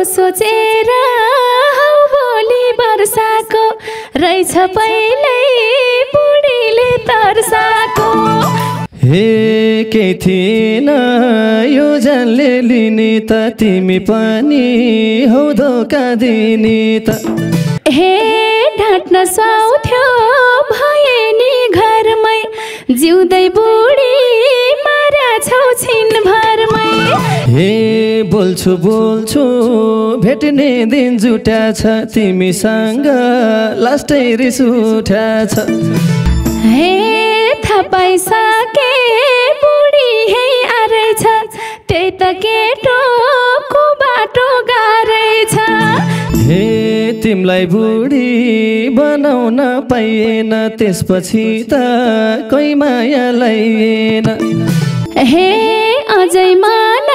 सोचेर हौ भोलि वर्षाको रहेछ पहिल्यै बुढीले तर्साको। हे के थिएन यो जानले लिने त तिमी पनि हौ धोका दिने त। हे ढाँट्न सुहाउँथ्यो भए नि घरमै जिउँदै बुढी मारा छौ छिनभरमै। हे बोल्छु बोल्छु भेट्ने दिन जुटा छ तिमीसँग लास्टै रिस उठा छ। हे थाहा पाइसके बुढी है आएछ त्यही त केटोको बाटो गाह्रेछ। हे तिमीलाई बुढी बनाउन पाइएन त्यसपछि त कोही माया लाइएन। हे अझै मन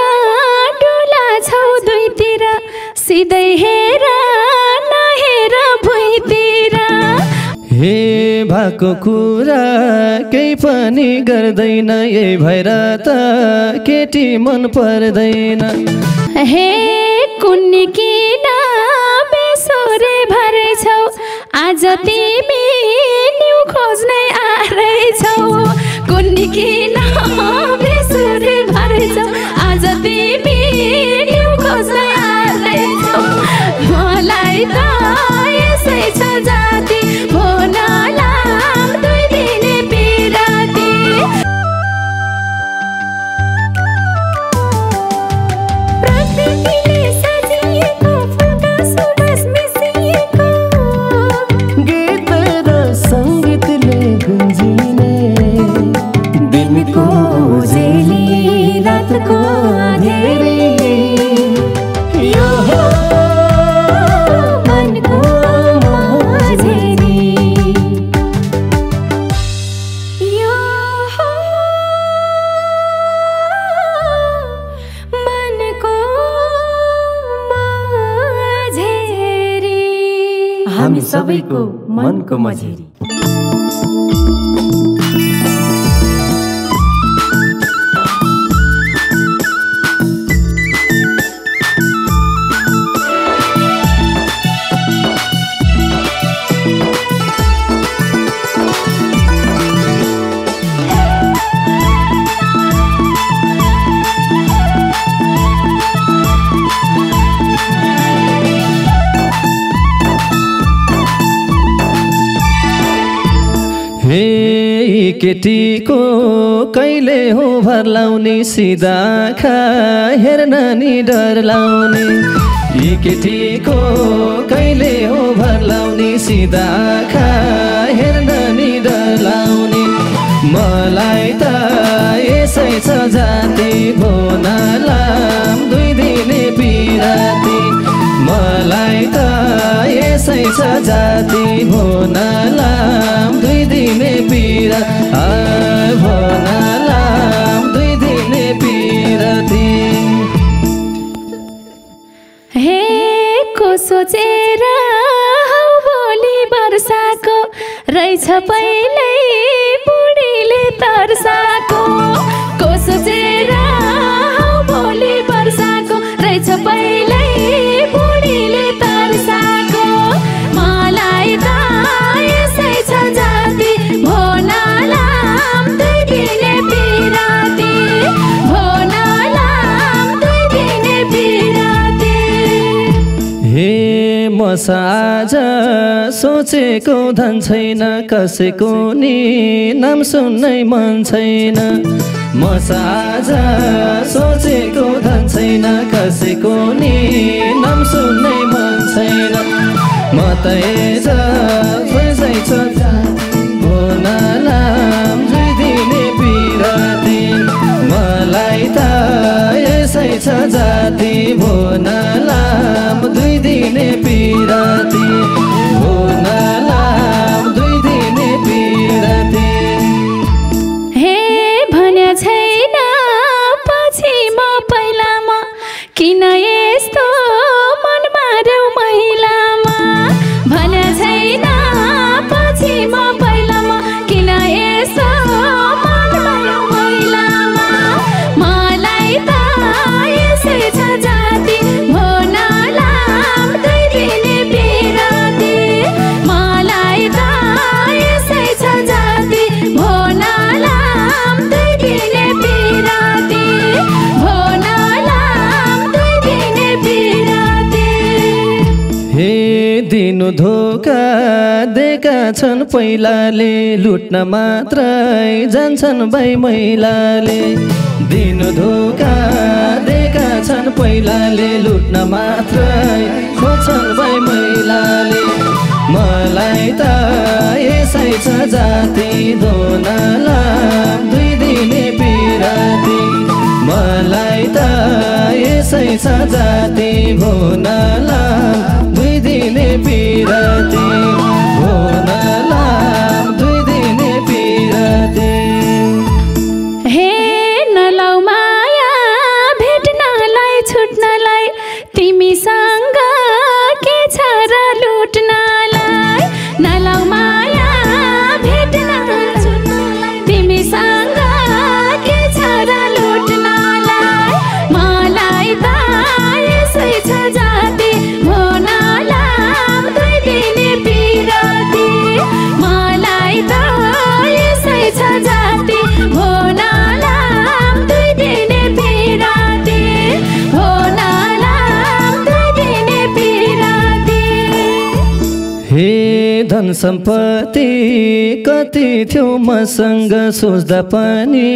डुला छौ दुईतिर सिधै हेर नहेर भुइँतिर। हे भएको कुरा केही पनि गर्दैन यही भएर त केटी मन पर्दैन। हे कुन्नी किन बेसोरे भरेछौ आज तिमी न्यु खोज्नै आएछौ। कुन्नी किन बेसोरे भरेछौ आज तिमी न्यु खोज्नै आएछौ। मलाई त यसै छ जाति भो नलाम दुई दिने बिराती। प्रकृतिले सजिएको फुलका सुवास मिसिएको गीत र सङ्गीतले गुन्जिने दिनको उजेली रातको अँधेरी यो हो मनको माझेरी। यो हो मनको माझेरी। हामी सबैको मनको मझेरी। हे केटीको कहिले हो भर लाउने सिधा आँखा हेर्न नि डर लाउने। यी केटीको कहिले हो भर लाउने सिधा आँखा हेर्न नि डर लाउने। मलाई त यसै छ जाति भो नलाम दुई दिने बिराती। मलाई त यसै छ जाति भो नलाम दुई दिने बिरा भो नलाम दुई दिने बिराती। हे को सोचेर हौ भोलि वर्षाको रहेछ पहिल्यै बुढीले तर्साको। को सोचेर हौ भोलि वर्षाको रहेछ पहिल्यै बुढीले तर्साको। मलाई त यसै छ जाति भो नलाम दुई दिने बिराती। भो नलाम दुई दिने बिराती। हे म साझ सोचेको धन छैन कसैको नि नाम सुन्नै मन छैन। म साझ सोचेको धन छैन कसैको नि नाम सुन्नै मन छैन। म त यसै छ भो नलाम दुई दिने बिराती। मलाई त यसै छ जाति भो नलाम दुई दिने बिराती। भो नलाम दुई दिने बिराती। हे भन्या छैन पछि म पहिलामा किन यस्तो मन मार्यौ महिलामा। भन्या छैन पछि म पहिलामा किन यस्तो मन मार्यौ महिलामा। मलाई त यसै छ जाति भो नलाम दिनु धोका दिएका छन् पहिलाले लुट्न मात्रै जान्छन् भाइ महिलाले दिनु धोका दिएका छन् पहिलाले लुट्न मात्रै खोज्छन् भाइ महिलाले मलाई त यसै छ जाति दोनाला दुई दिने पिराती मलाई त यसै छ जाति भोनाला दुई दिने पिराती भोनाला दुई दिने पिराती हे नलाउ माया भेट्नलाई छुट्नलाई तिमीसँग के छ र लुट्नलाई नलाउ माया भेट्नलाई छुट्नलाई तिमीसँग के छ र लुट्नलाई मलाई त यसै छ जाति भोनाला दुई दिने पिराती मलाई त यसै छ जाति भोनाला दुई दिने पिराती भोनाला दुई दिने पिराती हे धन सम्पत्ति कति थियो मसँग सोच्दा पनि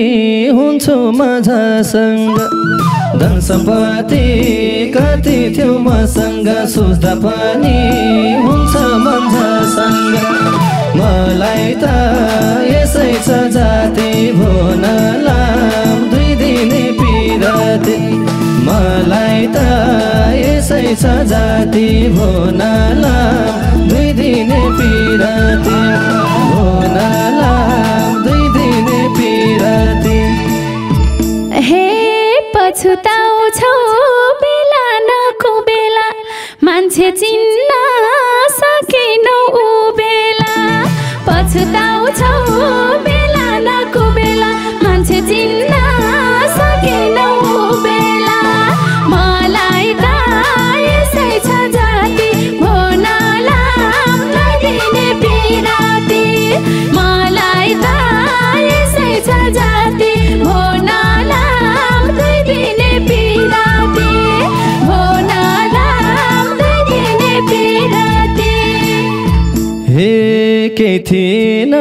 हुन्छु मजासँग धन सम्पत्ति कति थियो मसँग सोच्दा पनि हुन्छ मजासँग मलाई त यसै छ जाति भोनाला दुई दिने पिराती मलाई त यसै छ जाति भोनाला दुई दिने पिराती भोनाला दुई दिने पिराती हे पछुताउँछौ बेला नको बेला मान्छे चिन्न सकेनौ ऊ बेला पछुताउँछौ बेला नको बेला मान्छे चिन्न सकेनौ ऊ बेला मलाई त यसै छ जाति भोनाला दुई दिने पिराती मलाई त यसै छ जाति भोनाला दुई दिने पिराती भोनाला दुई दिने पिराती हे के थिएन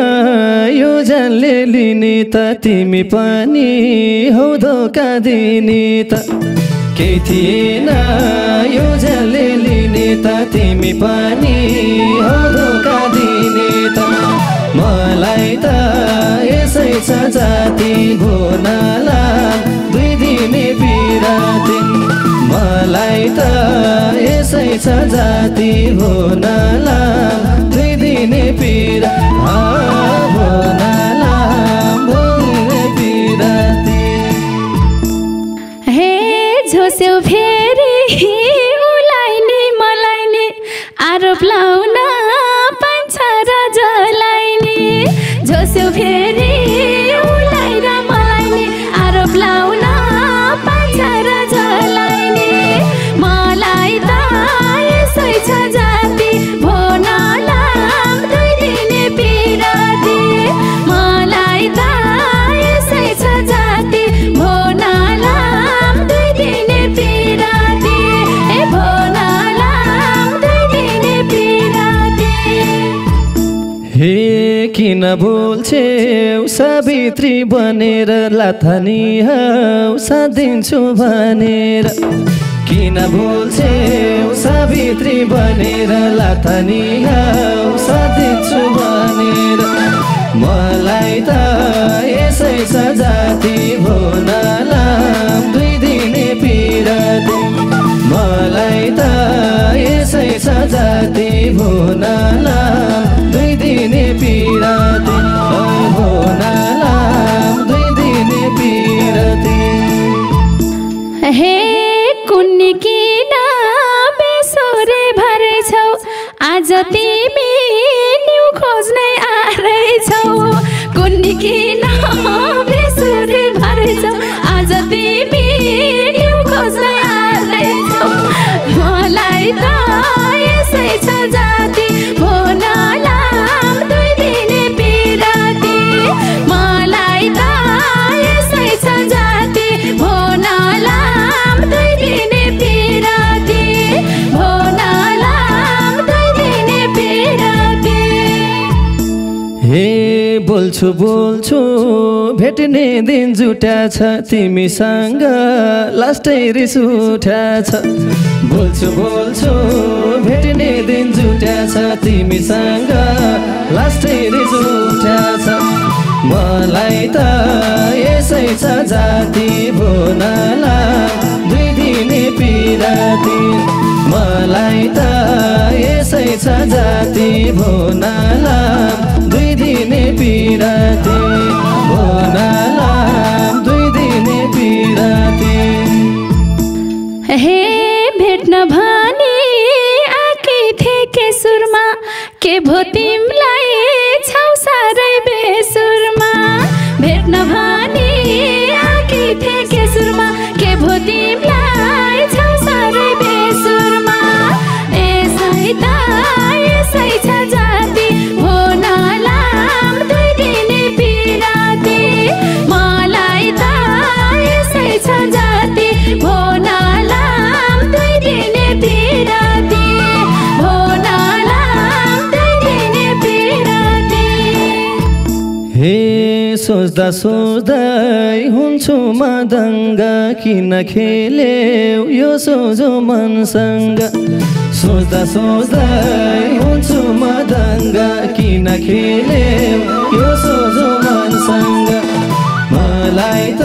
यो जानले लिने त तिमी पनि हौ धोका दिने त के थिएन यो जानले लिने त तिमी पनि हौ धोका दिने त मलाई त यसै छ जाति भोनाला दुई दिने पिराती मलाई त यसै छ जाति भोनाला दुई दिने पिरा भोनाला दुई दिने पिराती हे झोस्यौ फेरि उलाई नि मलाई नि आरोप लाउन पान्छ र जलाई नि झोस्यौ फेरि उलाई र मलाई नि आरोप लाउन पान्छ र जलाई नि मलाई त यसै छ जाति भोनाला दुई दिने पिराती मलाई त यसै छ जाति भोनाला दुई दिने पिराती ए भोनाला दुई दिने पिराती हे किन बोल्छौ सावित्री बनेर लाथानी हौ साथ दिन्छु भनेर किन बोल्छौ सावित्री बनेर लाथानी हौ साथ दिन्छु भनेर मलाई त यसै छ जाति भोनाला दुई दिने पिराती मलाई त यसै छ जाति भोनाला दुई दिने पिराती भोनाला दुई दिने पिराती हे कुन्नी किन बेसोरे भरेछौ आज तिमी न्यु खोज्नै आएछौ कुन्नी किन बेसोरे भरेछौ आज तिमी न्यु खोज्नै आएछौ मलाई त यसै छ जाति भोनाला दुई दिने पिराती मलाई त यसै छ जाति भोनाला दुई दिने पिराती भोनाला दुई बोल्छु बोल्छु भेट्ने दिन जुटा छ तिमीसँग लास्टै रिस उठा छ बोल्छु बोल्छु भेट्ने दिन जुटा छ तिमीसँग लास्टै रिस उठा छ मलाई त यसै छ जाति भोनाला दुई दिने पिराती मलाई त यसै छ जाति भोनाला दुई दिने पिराती भोनाला दुई दिने पिराती हे भेट्न भनी आकी थिए के सुरमा के भो तिमलाई छौ साह्रै बेसुरमा भेट्न भनी आकी थिए के सुरमा के भो तिमलाई छौ साह्रै बेसुरमा यसै छ जाति भोनालाम दुई दिने पिराती मलाई त यसै छ जाति भोनालाम दुई दिने पिराती भोनालाम दुई दिने पिराती हे सोच्दा सोच्दै हुन्छु मदङ्ग किन खेल्यौ यो सोझो मनसँग सोच्दा सोच्दै हुन्छु मदङ्ग किन खेल्यौ यो सोझो मनसँग मलाई त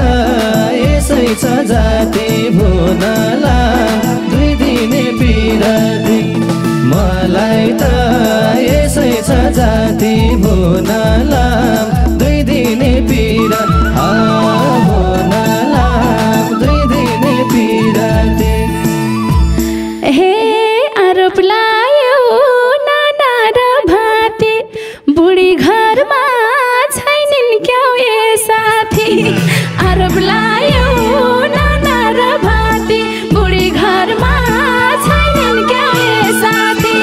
यसै छ जाति भोनाला दुई दिने पिराती मलाई त यसै छ जाति भोनाला दुई दिने पिरा भोनाला दुई दिने पिराती हे आरोप लायो नाना र भाती बुढी घरमा छैनन् क्याउ ए साथी आरोप लायो नाना र भाती बुढी घरमा छैनन् क्याउ ए साथी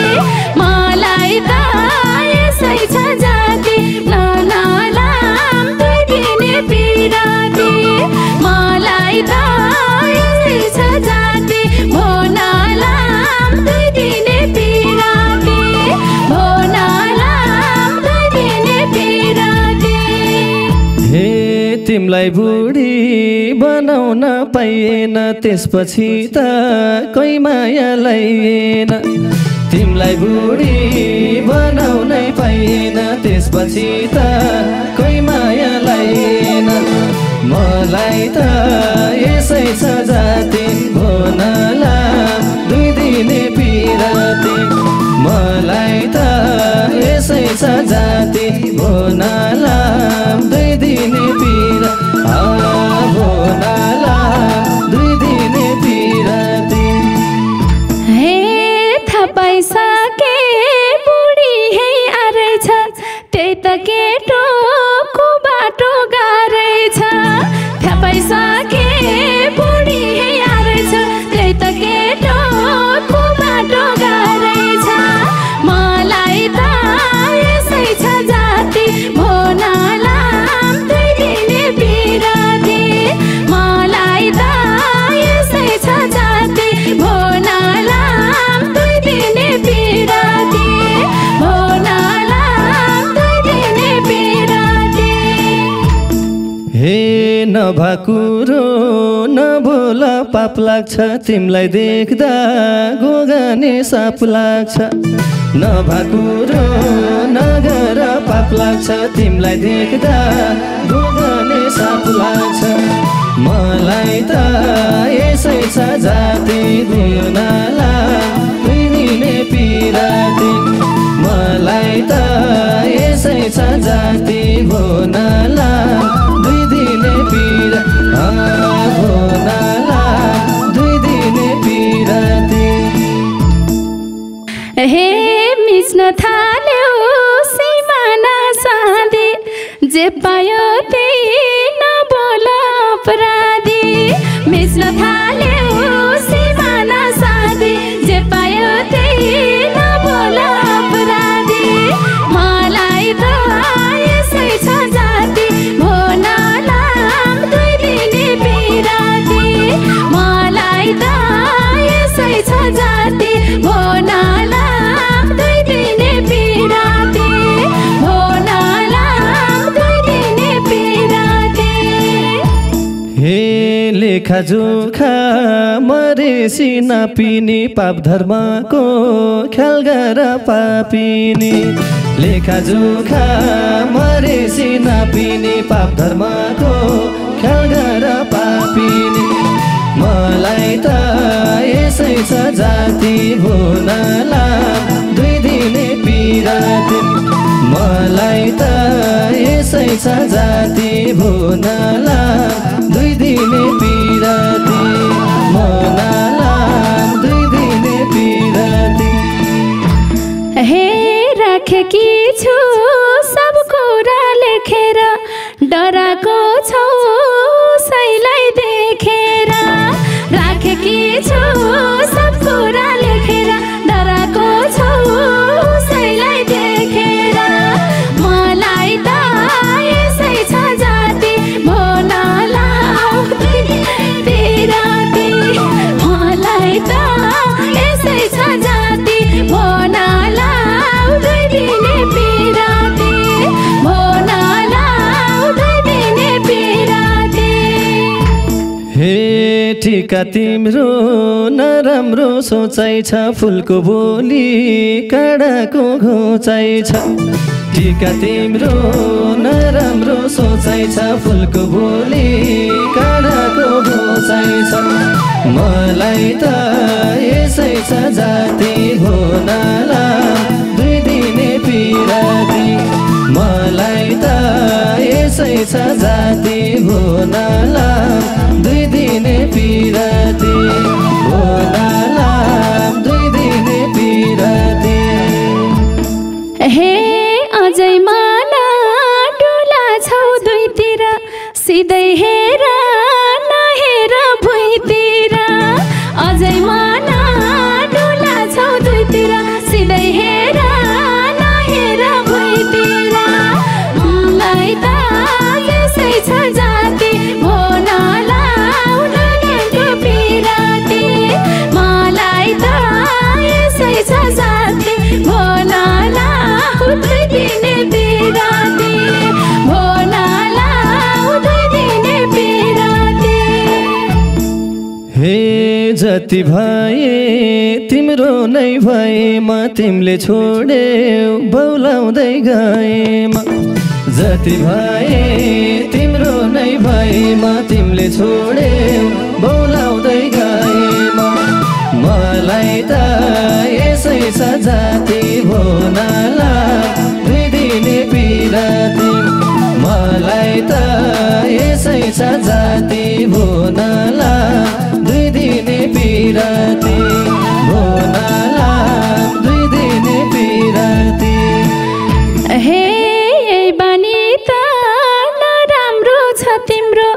मलाई त यसै छ जाति नानालाम दुई दिने पिराती मलाई त यसै छ जाति भोनालाम दुई दिने पिराती भोनालाम दुई दिने पिराती हे तिमलाई बुढी बनाउन पाइएन त्यसपछि त कोही माया लाइएन तिमलाई बुढी बनाउनै पाइएन त्यसपछि त कोही माया लाइएन मलाई त यसै छ जाति भोनाला दुई दिने पिराती मलाई त यसै छ जाति भोनाला दुई दिने पिरा भोनाला दुई दिने पिराती हे थापाइसके बुढी है आरहेछ त्यही त केटोको बाटो गाह्रै छ थापाइसके बुढी है आरहेछ त्यही त केटोको बाटो गाह्रै छ मलाई त यसै छ जाति भोनालाम दुई दिने पिराती मलाई त यसै छ जाति भोनालाम दुई दिने पिराती भोनालाम दुई दिने पिराती हे नभकुरो नबोल पाप लाग्छ तिमलाई देख्दा गोगाने साप लाग्छ नभकुरो नगर पाप लाग्छ तिमलाई देख्दा गोगाने साप लाग्छ मलाई त यसै छ जाति भोनाला दुई दिने पिराती मलाई त यसै छ जाति भोनाला दुई दिने पिरा भोनाला दुई दिने पिराती हे मिच्न थाल्यो सिमाना साँधे जे पायो त्यही नबोल अपराधी मिच्न थाल्यो सिमाना साँधे जे पायो त्यही नबोल अपराधी मलाई त यसै छ जाति भोनालाम दुई दिने पिराती मलाई त यसै छ जाति भोनालाम दुई दिने पिराती भोनालाम दुई लेखाजोखा मरेसी नपिने पाप धर्मको ख्याल गर पापिनी लेखाजोखा मरेसी नपिने पाप धर्मको ख्याल गर पापिनी मलाई त यसै छ जाति भोनला 2 दिने पिराती मलाई त यसै छ जाति भोनला 2 दिने पिराती मनला 2 दिने पिराती हे राखेकी छु सब कुरा लेखेर डराको छौ उसैलाई देखेर राखेकी छु सब कुरा लेखेर डराको छौ उसैलाई देखेर मलाई त यसै छ जाति भोनला 2 दिने पिराती मलाई त यसै छ जाति भोनला 2 दिने पिराती भोनला 2 दिने पिराती हे ठिका तिम्रो नराम्रो सोचाइ छ फुलको बोली काँडाको घोचाइ छ ठिका तिम्रो नराम्रो सोचाइ छ फुलको बोली काँडाको घोचाइ छ मलाई त यसै छ जाति भोनला 2 दिने पिराती मलाई त यसै छ जाति भोनला 2 दिने पिराती भोनला 2 दिने पिराती हे अझै माला डुला छौ दुईतिर सिधै हेर नहेर भुइँतिर अझै माला डुला छौ दुईतिर सिधै हेर नहेर भुइँतिर मलाई त यसै छ जाति भोनला 2 दिने पिराती मलाई त यसै छ जाति भोनला 2 दिने पिराती भोनला 2 दिने पिराती हे जति भए तिम्रो नै भएमा तिमीले छोड्यौ बौलाउँदै गएमा जति भए तिम्रो नै भएमा तिमीले छोड्यौ बौलाउँदै गएमा मलाई त यसै छ जाति भोनला 2 दिने पिराती मलाई त यसै छ जाति भोनला 2 दिने पिराती भोनला 2 दिने पिराती हे बानी त नराम्रो छ तिम्रो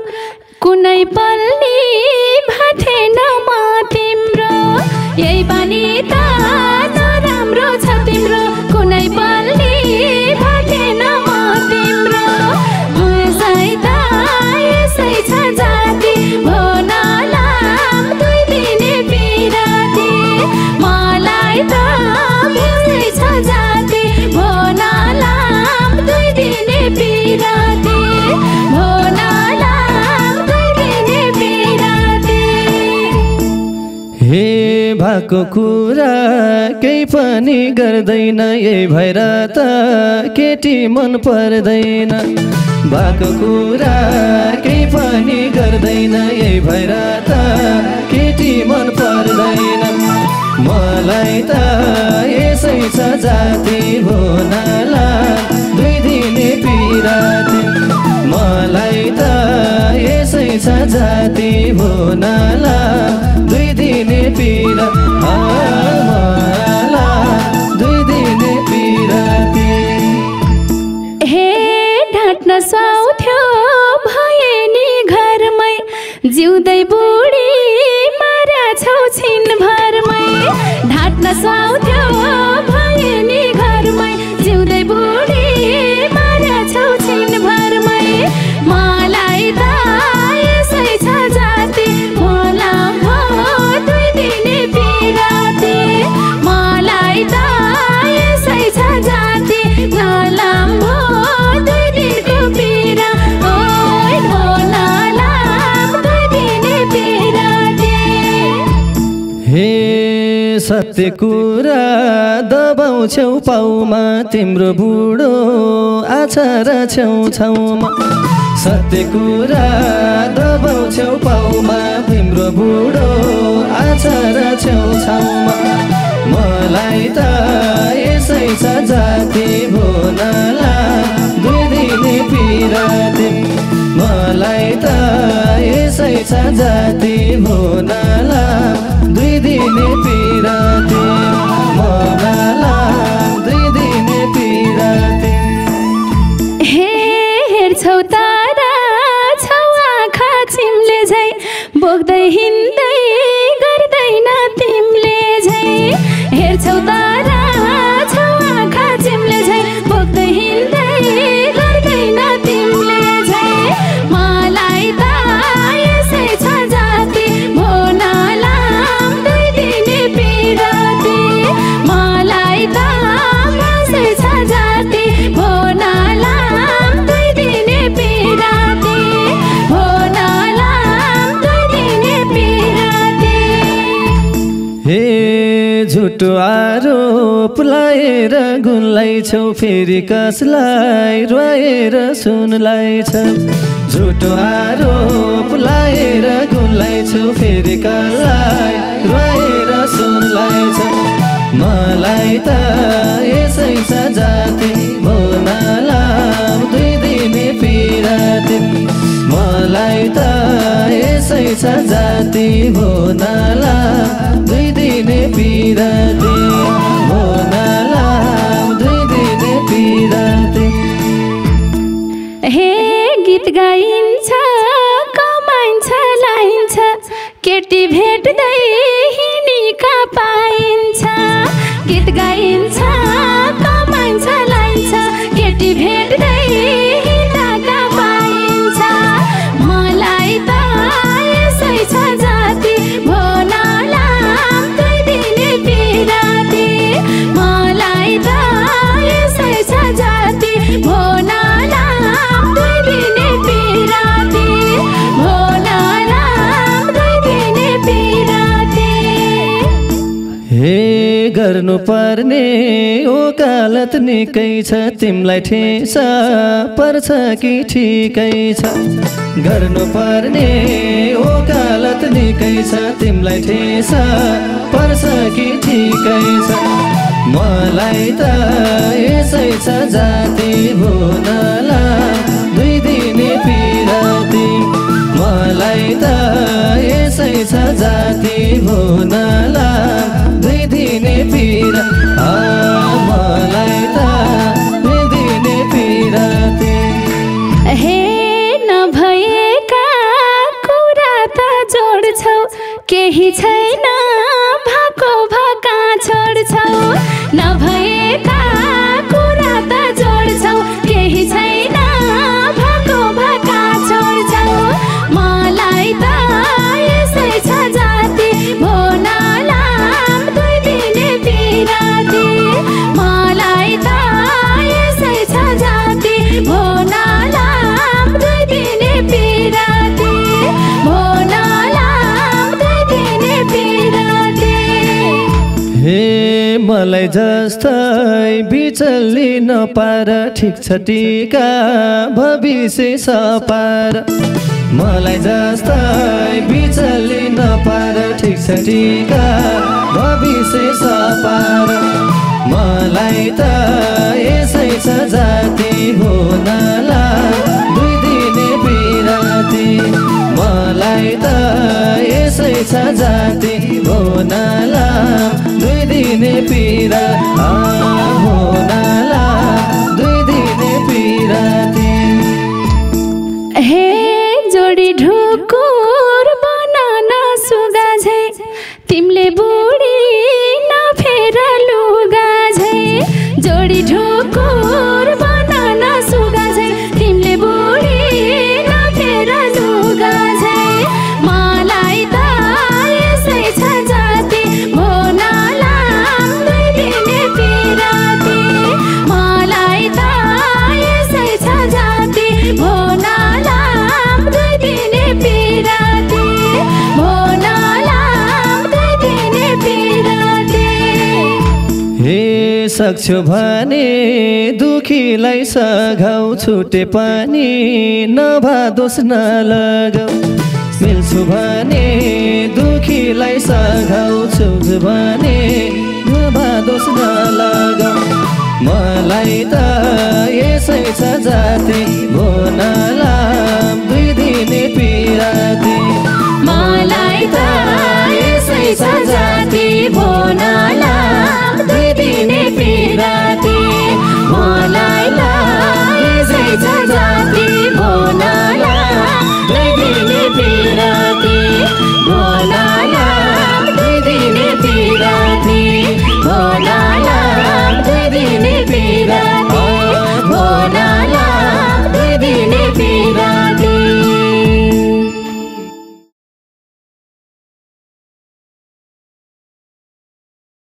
कुनै पल्नी भाथेन म तिम्रो यही बानी त नराम्रो छ तिम्रो कुनै पल्नी भाथेन म तिम्रो यसै त यसै छ जाति भोनला 2 दिने पिराती मलाई त यसै छ जाति भोनला 2 दिने पिराती भोनला 2 दिने पिराती हे भएको कुरा केही पनि गर्दैन यही भएर त केटी मन पर्दैन भएको कुरा केही पनि गर्दैन यही भएर त केटी मन पर्दैन मलाई त यसै छ जाति भोनला 2 दिने पिराती मलाई त यसै छ जाति भोनला 2 दिने पिराती भोनला 2 दिने पिराती हे ढाट्न सुहाउँथ्यो भए नि घरमै जिउँदै बुढी मार्या छौ छिनभरमै ढाट्न सुहाउँथ्यो भए नि घरमै जिउँदै बुढी मार्या छौ छिनभरमै मलाई त यसै छ जाति भोला 2 दिने पिराती मलाई त यसै छ जाति नलाम्बो 2 दिनको पिरा ओइ भोला 2 दिने पिरा सत्य कुरा दबाउँछौ पाउमा तिम्रो बुढो आछार छेउछाउमा सत्य कुरा दबाउँछौ पाउमा तिम्रो बुढो आछार छेउछाउमा मलाई त यसै छ जाति भोनाला दुई दिने पिराती मलाई त यसै छ जाति भोनाला दुई दिने पिराती भोनाला दुई दिने पिराती हेर्छौ तारा छौ आँखा चिम्ले झै बोक्दै हिँड्दै गर्दैन तिमीले झै हेर्छौ तारा छौ आँखा चिम्ले झै बोक्दै हिँड्दै गर्दैन तिमीले झै मलाई त यसै छ जाति भोनाला दुई दिने पिराती मलाई त यसै छ जाति भोनाला दुई दिने पिराती भोनाला दुई दिने पिराती हे झुटो आरोप लाएर गुन्लाइछौ फेरि कसलाई रोएर सुनलाइछ झुटो आरोप लाएर गुन्लाइछौ फेरि कसलाई रोएर सुनलाइछ मलाई त यसै छ जाति भोनाला दुई दिने पिराती मलाई त यसै छ जाति भोनाला दुई दिने पिराती भोनाला दुई दिने पिराती हे गीत गाइन्छ कमाइन्छ लाइन्छ केटी भेट्दै हिँडेका पाइन्छ गीत गाइन्छ कमाइन्छ लाइन्छ केटी भेट्दै हिँडेका पाइन्छ मलाई त यसै छ जाति भोनाला दुई दिने पिराती मलाई त यसै छ जाति भोनाला दुई दिने पिराती भोनाला दुई दिने पिराती हे गर्नुपर्ने ओकालत निकै छ तिमीलाई ठेस पर्छ कि ठिकै छ गर्नुपर्ने ओकालत निकै छ तिमीलाई ठेस पर्छ कि ठिकै छ मलाई त यसै छ जाति भोनाला दुई दिने पिराती मलाई त यसै छ जाति भोनाला दुई दिने पिरा मलाई त दुई दिने पिराती हे नभएका कुरा त जोड्छौ केही छैन भएको भका छोड्छौ नभएका कुरा त जोड्छौ केही छैन भएको भका छोड्छौ मलाई त यसै छ जाति भोनाला दुई दिने पिराती मलाई त यसै छ जाति भोनाला दुई दिने पिराती भोनाला दुई दिने पिराती हे मलाई जस्तै बिचल्ली नपार ठिक छ टिका भविष्य सपार मलाई जस्तै बिचल्ली नपार ठिक छ टिका भविष्य सपार मलाई त यसै छ जाति भोनाला दुई दिने पिराती मलाई त यसै छ जाति भोनाला दुई दिने पिरा भोनाला दुई दिने पिराती हे जोडी ढुकुर बनान सुगा झै तिमीले बुढी नफेर लुगा झै जोडी ढुकुर बनान सुगा झै तिमीले बुढी नफेर लुगा झै मलाई त यसै छ जाति भोनाला दुई दिने पिराती सक्छु भने दुखीलाई सघाउ छुटे पनि नभा दोष नलगाऊ मिल्छु भने दुखीलाई सघाउ छुट भने नभा दोष नलगाऊ मलाई त यसै छ जाति भो नलाम 2 दिने पिराती मलाई त यसै छ जाति भो